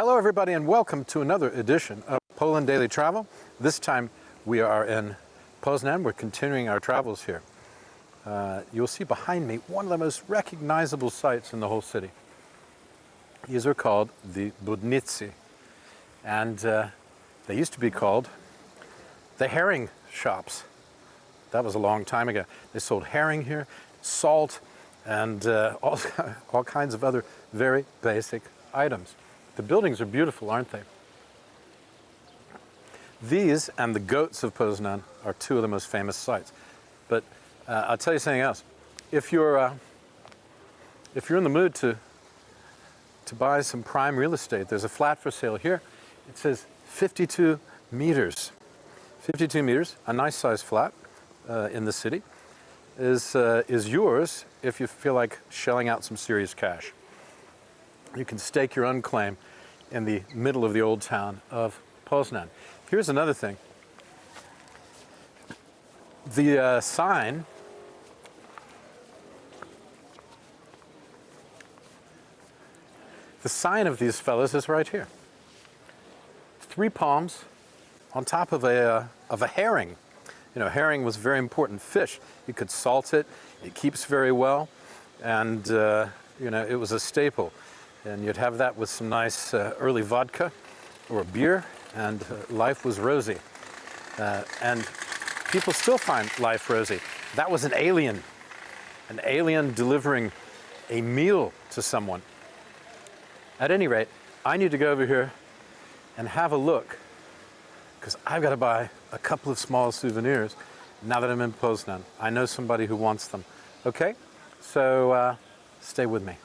Hello everybody and welcome to another edition of Poland Daily Travel. This time we are in Poznan. We're continuing our travels here. You'll see behind me one of the most recognizable sites in the whole city. These are called the Budnicy, and they used to be called the herring shops. That was a long time ago. They sold herring here, salt, and all kinds of other very basic items. The buildings are beautiful, aren't they? These and the goats of Poznan are two of the most famous sites. But I'll tell you something else. If you're in the mood to buy some prime real estate, there's a flat for sale here. It says 52 meters. 52 meters, a nice size flat in the city, is yours if you feel like shelling out some serious cash. You can stake your own claim in the middle of the old town of Poznan. Here's another thing. The sign of these fellows is right here. 3 palms on top of a herring. You know, herring was a very important fish. You could salt it. It keeps very well, and you know, it was a staple. And you'd have that with some nice early vodka or beer, and life was rosy. And people still find life rosy. That was an alien delivering a meal to someone. At any rate, I need to go over here and have a look, because I've got to buy a couple of small souvenirs now that I'm in Poznan. I know somebody who wants them. Okay, so stay with me.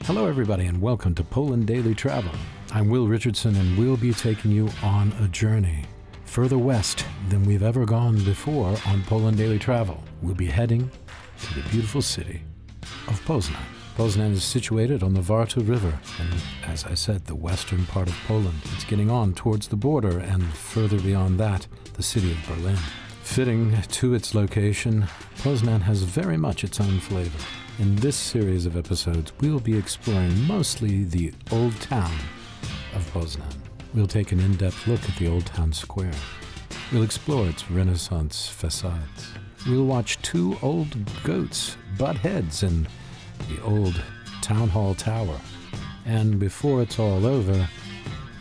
Hello everybody and welcome to Poland Daily Travel. I'm Will Richardson and we'll be taking you on a journey further west than we've ever gone before on Poland Daily Travel. We'll be heading to the beautiful city of Poznan. Poznan is situated on the Warta River and, as I said, the western part of Poland. It's getting on towards the border and further beyond that, the city of Berlin. Fitting to its location, Poznan has very much its own flavor. In this series of episodes, we'll be exploring mostly the old town of Poznan. We'll take an in-depth look at the old town square. We'll explore its Renaissance facades. We'll watch 2 old goats butt heads in the old town hall tower. And before it's all over,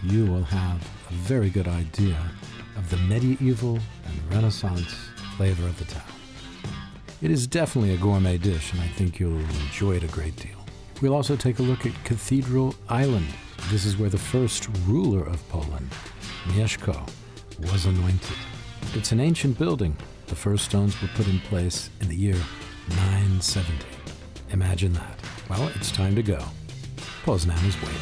you will have a very good idea of the medieval and Renaissance flavor of the town. It is definitely a gourmet dish, and I think you'll enjoy it a great deal. We'll also take a look at Cathedral Island. This is where the first ruler of Poland, Mieszko, was anointed. It's an ancient building. The first stones were put in place in the year 970. Imagine that. Well, it's time to go. Poznan is waiting.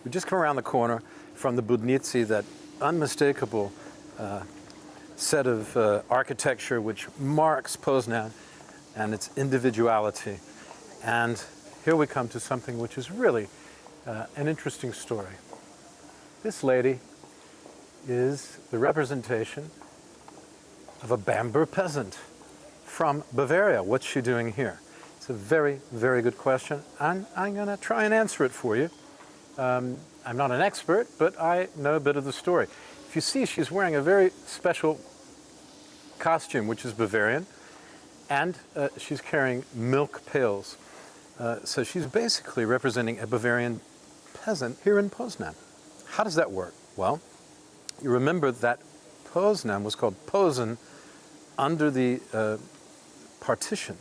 We just come around the corner from the Budnicy, that unmistakable set of architecture which marks Poznan and its individuality. And here we come to something which is really an interesting story. This lady is the representation of a Bamber peasant from Bavaria. What's she doing here? It's a very, very good question, and I'm going to try and answer it for you. I'm not an expert, but I know a bit of the story. If you see, she's wearing a very special costume, which is Bavarian, and she's carrying milk pails. So she's basically representing a Bavarian peasant here in Poznan. How does that work? Well, you remember that Poznan was called Poznan under the partition,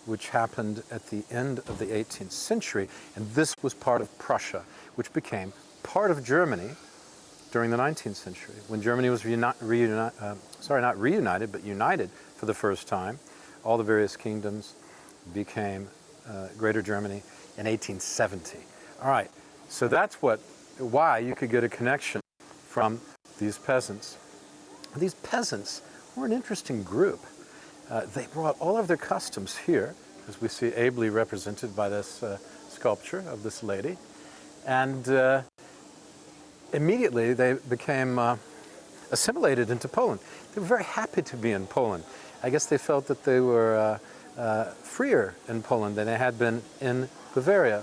which happened at the end of the 18th century, and this was part of Prussia, which became part of Germany during the 19th century, when Germany was not reunited, but united for the first time. All the various kingdoms became Greater Germany in 1870. All right, so that's why you could get a connection from these peasants. These peasants were an interesting group. They brought all of their customs here, as we see ably represented by this sculpture of this lady. And immediately they became assimilated into Poland. They were very happy to be in Poland. I guess they felt that they were freer in Poland than they had been in Bavaria.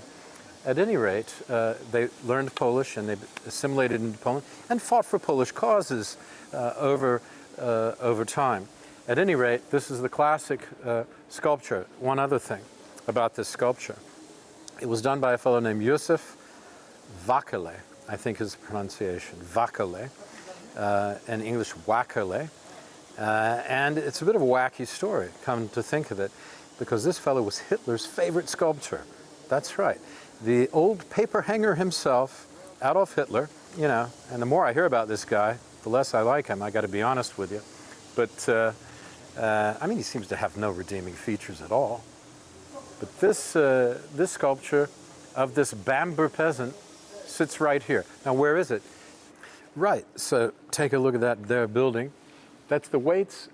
At any rate, they learned Polish and they assimilated into Poland and fought for Polish causes over time. At any rate, this is the classic sculpture. One other thing about this sculpture. It was done by a fellow named Józef Wakele, I think is the pronunciation, Wakele, in English Wakele. And it's a bit of a wacky story, come to think of it, because this fellow was Hitler's favorite sculptor. That's right. The old paper hanger himself, Adolf Hitler, you know, and the more I hear about this guy, the less I like him, I got to be honest with you. But, I mean, he seems to have no redeeming features at all. But this sculpture of this Bamber peasant sits right here. Now, where is it? Right, so take a look at that there building. That's the weights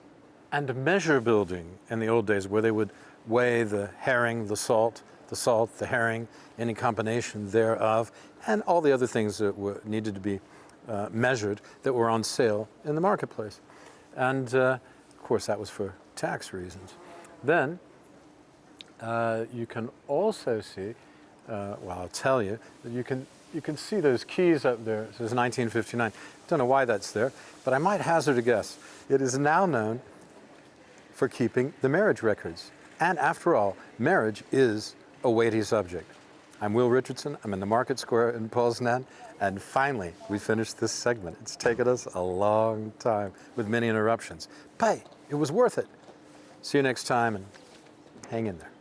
and measure building in the old days, where they would weigh the herring, the salt, the herring, any combination thereof, and all the other things that needed to be measured that were on sale in the marketplace. And of course, that was for tax reasons. Then you can also see, well, I'll tell you, that you can see those keys up there. It says 1959. Don't know why that's there, but I might hazard a guess. It is now known for keeping the marriage records. And after all, marriage is a weighty subject. I'm Will Richardson. I'm in the Market Square in Poznan. And finally, we finished this segment. It's taken us a long time with many interruptions. But it was worth it. See you next time, and hang in there.